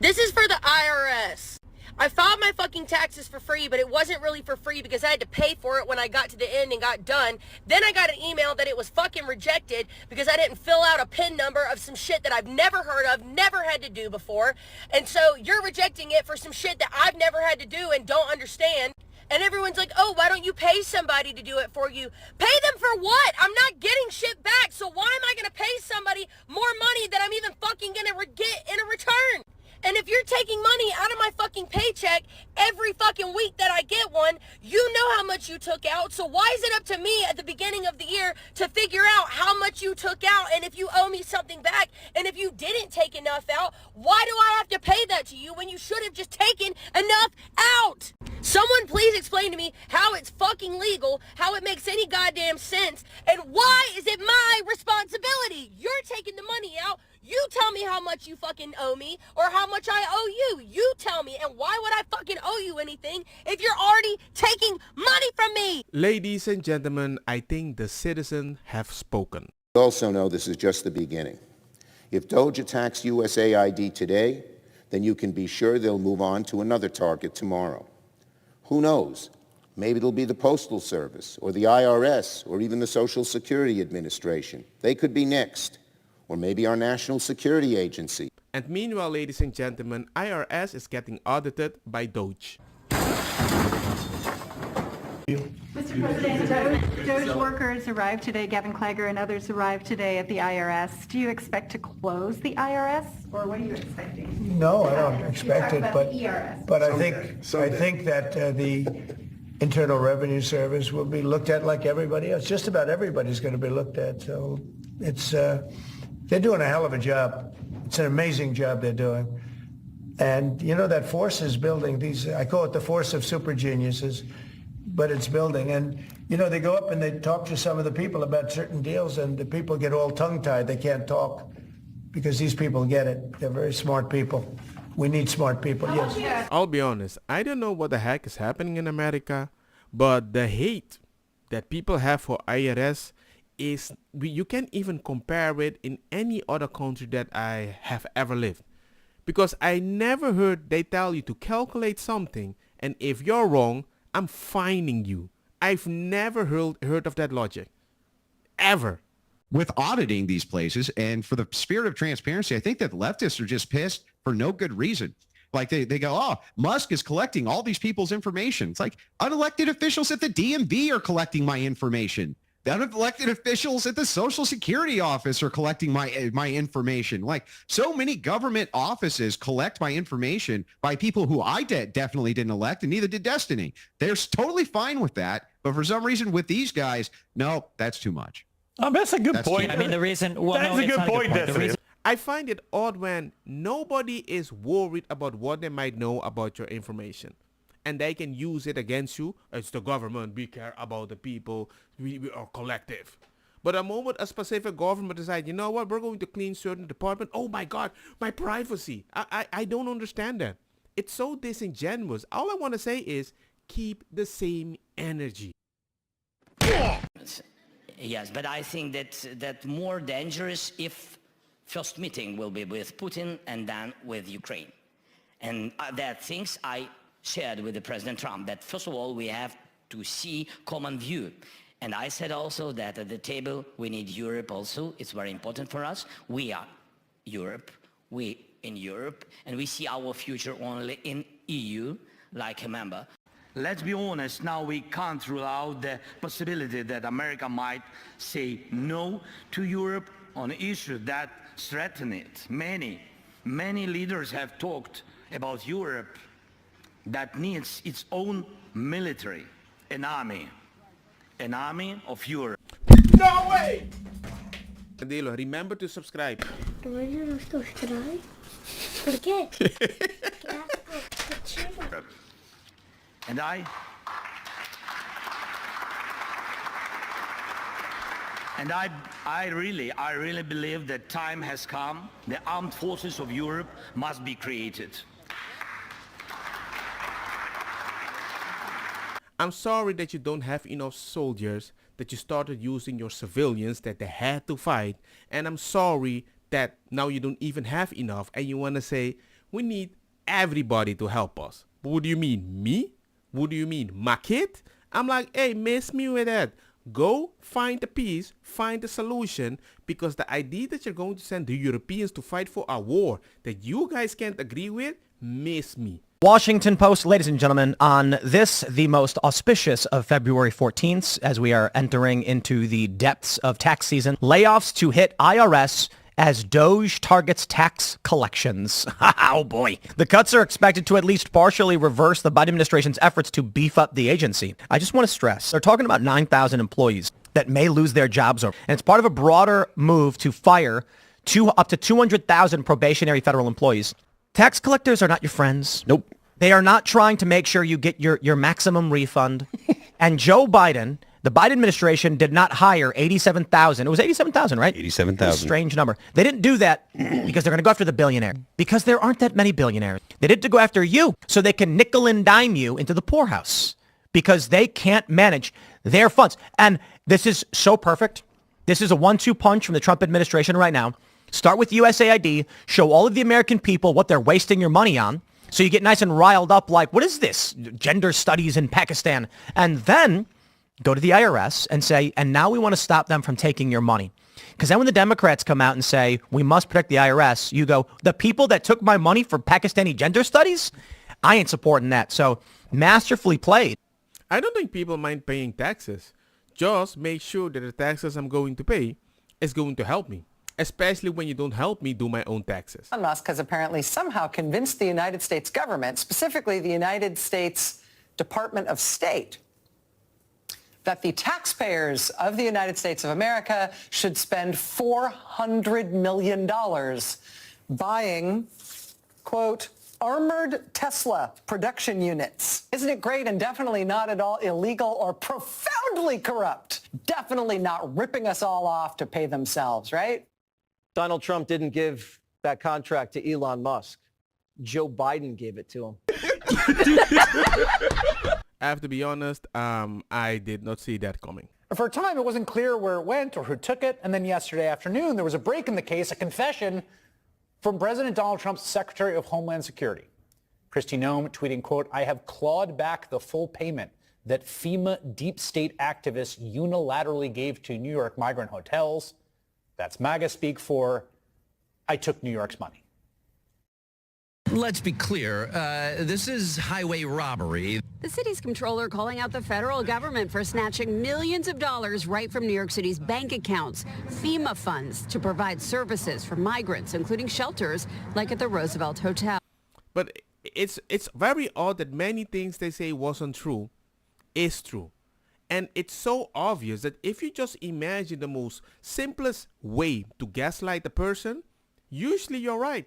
This is for the IRS. I filed my fucking taxes for free, but it wasn't really for free because I had to pay for it when I got to the end and got done. Then I got an email that it was fucking rejected because I didn't fill out a PIN number of some shit that I've never heard of, never had to do before. And so you're rejecting it for some shit that I've never had to do and don't understand. And everyone's like, oh, why don't you pay somebody to do it for you? Pay them for what? I'm not getting shit back. So why am I going to pay somebody more money that I'm even fucking going to get in a return? And if you're taking money out of my fucking paycheck every fucking week that I get one, you know how much you took out. So why is it up to me at the beginning of the year to figure out how much you took out and if you owe me something back? And if you didn't take enough out, why do I have to pay that to you when you should have just taken enough out? Someone please explain to me how it's fucking legal, how it makes any goddamn sense, and why is it my responsibility? You're taking the money out. You tell me how much you fucking owe me or how much I owe you. You tell me. And why would I fucking owe you anything if you're already taking money from me? Ladies and gentlemen, I think the citizens have spoken. We also know this is just the beginning. If Doge attacks USAID today, then you can be sure they'll move on to another target tomorrow. Who knows? Maybe it'll be the Postal Service or the IRS or even the Social Security Administration. They could be next. Or maybe our National Security Agency. And meanwhile, ladies and gentlemen, IRS is getting audited by Doge. Mr. President, Doge workers arrived today, Gavin Clagger and others arrived today at the IRS. Do you expect to close the IRS, or what are you expecting? No, I don't expect it, but I think that the Internal Revenue Service will be looked at like everybody else. Just about everybody's going to be looked at. So it's they're doing a hell of a job. It's an amazing job they're doing. And you know, that force is building these, I call it the force of super geniuses, but it's building. And you know, they go up and they talk to some of the people about certain deals and the people get all tongue-tied. They can't talk because these people get it. They're very smart people. We need smart people, yes. I'll be honest, I don't know what the heck is happening in America, but the hate that people have for IRS is, you can't even compare it in any other country that I have ever lived. Because I never heard they tell you to calculate something, and if you're wrong, I'm fining you. I've never heard of that logic. Ever. With auditing these places, and for the spirit of transparency, I think that leftists are just pissed for no good reason. Like they go, oh, Musk is collecting all these people's information. It's like unelected officials at the DMV are collecting my information. The unelected officials at the Social Security office are collecting my information. Like, so many government offices collect my information by people who I definitely didn't elect, and neither did Destiny. They're totally fine with that. But for some reason with these guys, no, that's too much. That's a good point. I mean, the reason... Well, that's no, a good point, Destiny. I find it odd when nobody is worried about what they might know about your information. And they can use it against you. It's the government. We care about the people. We are collective. But the moment a specific government decides, you know what, we're going to clean certain department. Oh my God, my privacy. I don't understand that. It's so disingenuous. All I want to say is keep the same energy. Yes, but I think that more dangerous if first meeting will be with Putin and then with Ukraine. And that things I shared with the President Trump, that first of all, we have to see common view. And I said also that at the table, we need Europe also. It's very important for us. We are Europe, we in Europe, and we see our future only in EU, like a member. Let's be honest, now we can't rule out the possibility that America might say no to Europe on issues that threaten it. Many leaders have talked about Europe that needs its own military, an army of Europe. No way! Dilo, remember to subscribe. ¿Por qué? And I really believe that time has come. The armed forces of Europe must be created. I'm sorry that you don't have enough soldiers, that you started using your civilians that they had to fight, and I'm sorry that now you don't even have enough and you want to say We need everybody to help us. But what do you mean, me? What do you mean, my kid? I'm like, hey, miss me with that. Go find the peace, find the solution, because the idea that you're going to send the Europeans to fight for a war that you guys can't agree with, miss me. Washington Post, ladies and gentlemen, on this, the most auspicious of February 14th, as we are entering into the depths of tax season, layoffs to hit IRS as Doge targets tax collections. Oh boy. The cuts are expected to at least partially reverse the Biden administration's efforts to beef up the agency. I just want to stress, they're talking about 9,000 employees that may lose their jobs over. And it's part of a broader move to fire up to 200,000 probationary federal employees. Tax collectors are not your friends. Nope. They are not trying to make sure you get your maximum refund. And Joe Biden, the Biden administration, did not hire 87,000. It was 87,000, right? 87,000. Strange number. They didn't do that because they're going to go after the billionaire. Because there aren't that many billionaires. They did to go after you so they can nickel and dime you into the poorhouse. Because they can't manage their funds. And this is so perfect. This is a 1-2 punch from the Trump administration right now. Start with USAID. Show all of the American people what they're wasting your money on. So you get nice and riled up like, what is this? Gender studies in Pakistan. And then go to the IRS and say, and now we want to stop them from taking your money. Because then when the Democrats come out and say, we must protect the IRS, you go, the people that took my money for Pakistani gender studies? I ain't supporting that. So masterfully played. I don't think people mind paying taxes. Just make sure that the taxes I'm going to pay is going to help me. Especially when you don't help me do my own taxes. Elon Musk has apparently somehow convinced the United States government, specifically the United States Department of State, that the taxpayers of the United States of America should spend $400 million buying, quote, armored Tesla production units. Isn't it great and definitely not at all illegal or profoundly corrupt? Definitely not ripping us all off to pay themselves, right? Donald Trump didn't give that contract to Elon Musk. Joe Biden gave it to him. I have to be honest, I did not see that coming. For a time, it wasn't clear where it went or who took it. And then yesterday afternoon, there was a break in the case, a confession from President Donald Trump's Secretary of Homeland Security. Kristi Noem tweeting, quote, I have clawed back the full payment that FEMA deep state activists unilaterally gave to New York migrant hotels. That's MAGA speak for, I took New York's money. Let's be clear, this is highway robbery. The city's comptroller calling out the federal government for snatching millions of dollars right from New York City's bank accounts, FEMA funds to provide services for migrants, including shelters like at the Roosevelt Hotel. But it's very odd that many things they say wasn't true is true. And it's so obvious that if you just imagine the most simplest way to gaslight a person, usually you're right.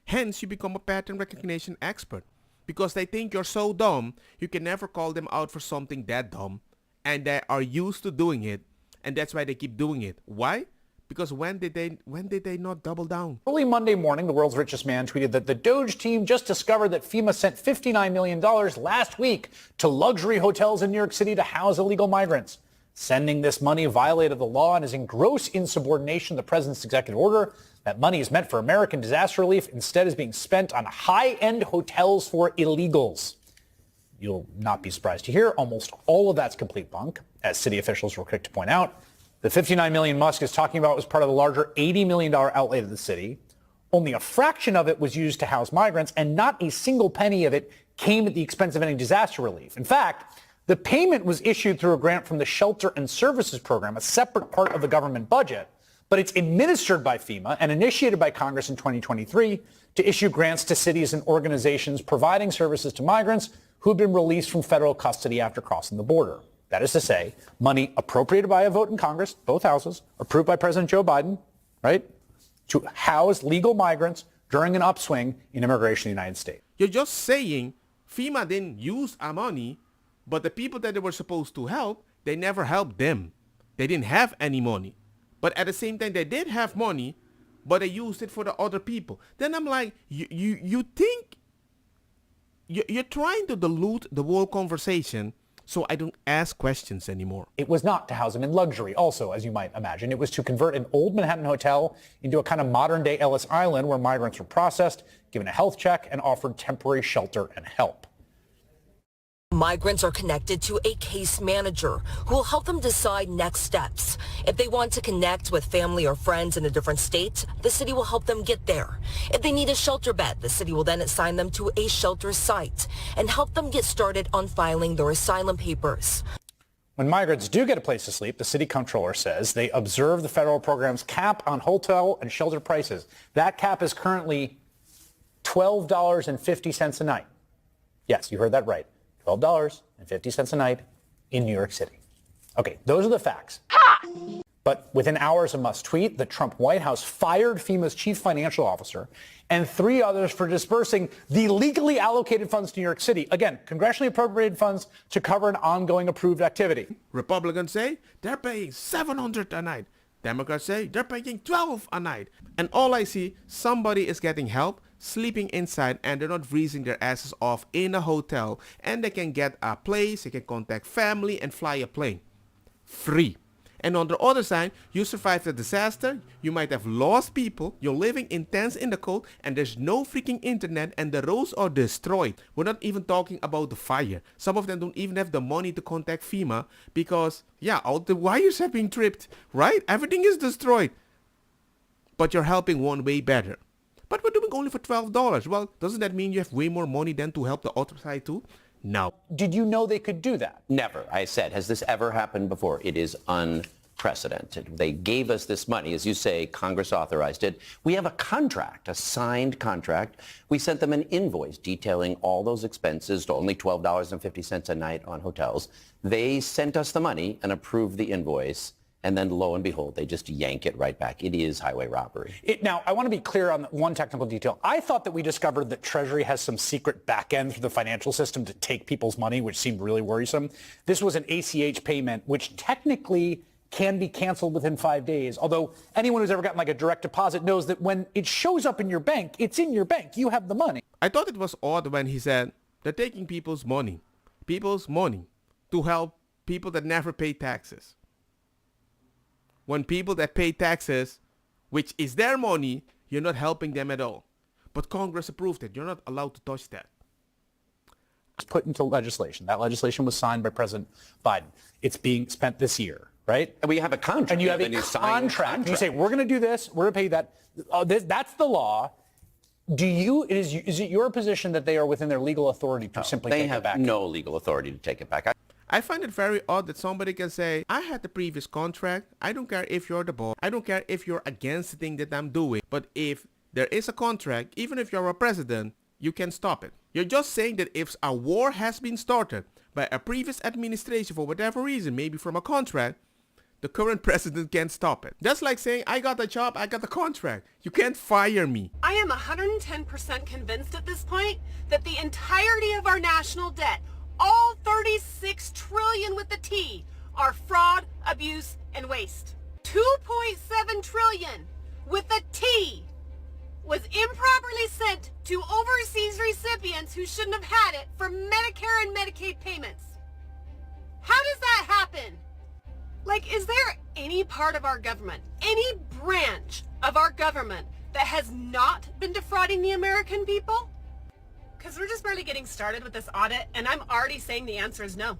Hence, you become a pattern recognition expert. Because they think you're so dumb, you can never call them out for something that dumb. And they are used to doing it. And that's why they keep doing it. Why? Because when did they not double down? Early Monday morning, the world's richest man tweeted that the Doge team just discovered that FEMA sent $59 million last week to luxury hotels in New York City to house illegal migrants. Sending this money violated the law and is in gross insubordination to the president's executive order. That money is meant for American disaster relief. Instead is being spent on high-end hotels for illegals. You'll not be surprised to hear almost all of that's complete bunk, as city officials were quick to point out. The $59 million Musk is talking about was part of the larger $80 million outlay to the city. Only a fraction of it was used to house migrants, and not a single penny of it came at the expense of any disaster relief. In fact, the payment was issued through a grant from the Shelter and Services Program, a separate part of the government budget, but it's administered by FEMA and initiated by Congress in 2023 to issue grants to cities and organizations providing services to migrants who have been released from federal custody after crossing the border. That is to say, money appropriated by a vote in Congress, both houses, approved by President Joe Biden, right, to house legal migrants during an upswing in immigration in the United States. You're just saying FEMA didn't use our money, but the people that they were supposed to help, they never helped them. They didn't have any money. But at the same time, they did have money, but they used it for the other people. Then I'm like, you think you're trying to dilute the whole conversation so I don't ask questions anymore. It was not to house them in luxury, also, as you might imagine. It was to convert an old Manhattan hotel into a kind of modern-day Ellis Island where migrants were processed, given a health check, and offered temporary shelter and help. Migrants are connected to a case manager who will help them decide next steps. If they want to connect with family or friends in a different state, the city will help them get there. If they need a shelter bed, the city will then assign them to a shelter site and help them get started on filing their asylum papers. When migrants do get a place to sleep, the city comptroller says they observe the federal program's cap on hotel and shelter prices. That cap is currently $12.50 a night. Yes, you heard that right. $12.50 a night in New York City. Okay, those are the facts. But within hours of Musk's tweet, the Trump White House fired FEMA's chief financial officer and 3 others for dispersing the legally allocated funds to New York City. Again, congressionally appropriated funds to cover an ongoing approved activity. Republicans say they're paying $700 a night. Democrats say they're paying $12 a night. And all I see, somebody is getting help, sleeping inside, and they're not freezing their asses off in a hotel, and they can get a place, they can contact family and fly a plane. Free. And on the other side, you survived a disaster, you might have lost people, you're living in tents in the cold, and there's no freaking internet, and the roads are destroyed. We're not even talking about the fire. Some of them don't even have the money to contact FEMA because, yeah, all the wires have been tripped, right? Everything is destroyed. But you're helping one way better. But we're doing only for $12. Well, doesn't that mean you have way more money than to help the other side too? No. Did you know they could do that? Never. I said, has this ever happened before? It is unprecedented. They gave us this money. As you say, Congress authorized it. We have a contract, a signed contract. We sent them an invoice detailing all those expenses to only $12.50 a night on hotels. They sent us the money and approved the invoice. And then, lo and behold, they just yank it right back. It is highway robbery. Now, I want to be clear on one technical detail. I thought that we discovered that Treasury has some secret back end through the financial system to take people's money, which seemed really worrisome. This was an ACH payment, which technically can be canceled within 5 days. Although anyone who's ever gotten like a direct deposit knows that when it shows up in your bank, it's in your bank. You have the money. I thought it was odd when he said they're taking people's money to help people that never pay taxes. When people that pay taxes, which is their money, you're not helping them at all. But Congress approved it. You're not allowed to touch that. It's put into legislation. That legislation was signed by President Biden. It's being spent this year, right? And we have a contract. And you have a contract. And you say, we're going to do this. We're going to pay you that. That's the law. Is it your position that they are within their legal authority to simply take it back? They have no legal authority to take it back. I find it very odd that somebody can say, I had the previous contract. I don't care if you're the boss. I don't care if you're against the thing that I'm doing. But if there is a contract, even if you're a president, you can stop it. You're just saying that if a war has been started by a previous administration for whatever reason, maybe from a contract, the current president can't stop it. Just like saying, I got the job, I got the contract. You can't fire me. I am 110% convinced at this point that the entirety of our national debt, all 36 trillion with the T, are fraud, abuse, and waste. 2.7 trillion with the T was improperly sent to overseas recipients who shouldn't have had it for Medicare and Medicaid payments. How does that happen? Like, is there any part of our government, any branch of our government that has not been defrauding the American people? Because we're just barely getting started with this audit, and I'm already saying the answer is no.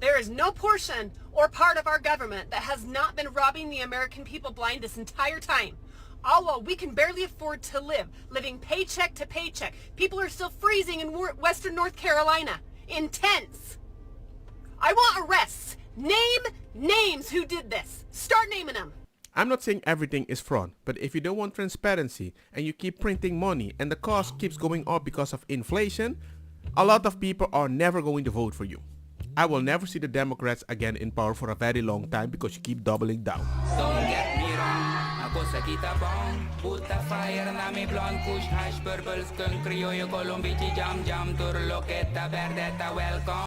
There is no portion or part of our government that has not been robbing the American people blind this entire time. All while we can barely afford to live, living paycheck to paycheck. People are still freezing in Western North Carolina, in tents. I want arrests. Name names who did this. Start naming them. I'm not saying everything is fraud, but if you don't want transparency and you keep printing money and the cost keeps going up because of inflation, a lot of people are never going to vote for you. I will never see the Democrats again in power for a very long time because you keep doubling down. Don't get me wrong, ako sa kita bong, puta fire na mi blonde kush hash purple skunk criollo colombici jam jam turlo keta verdeta welcome.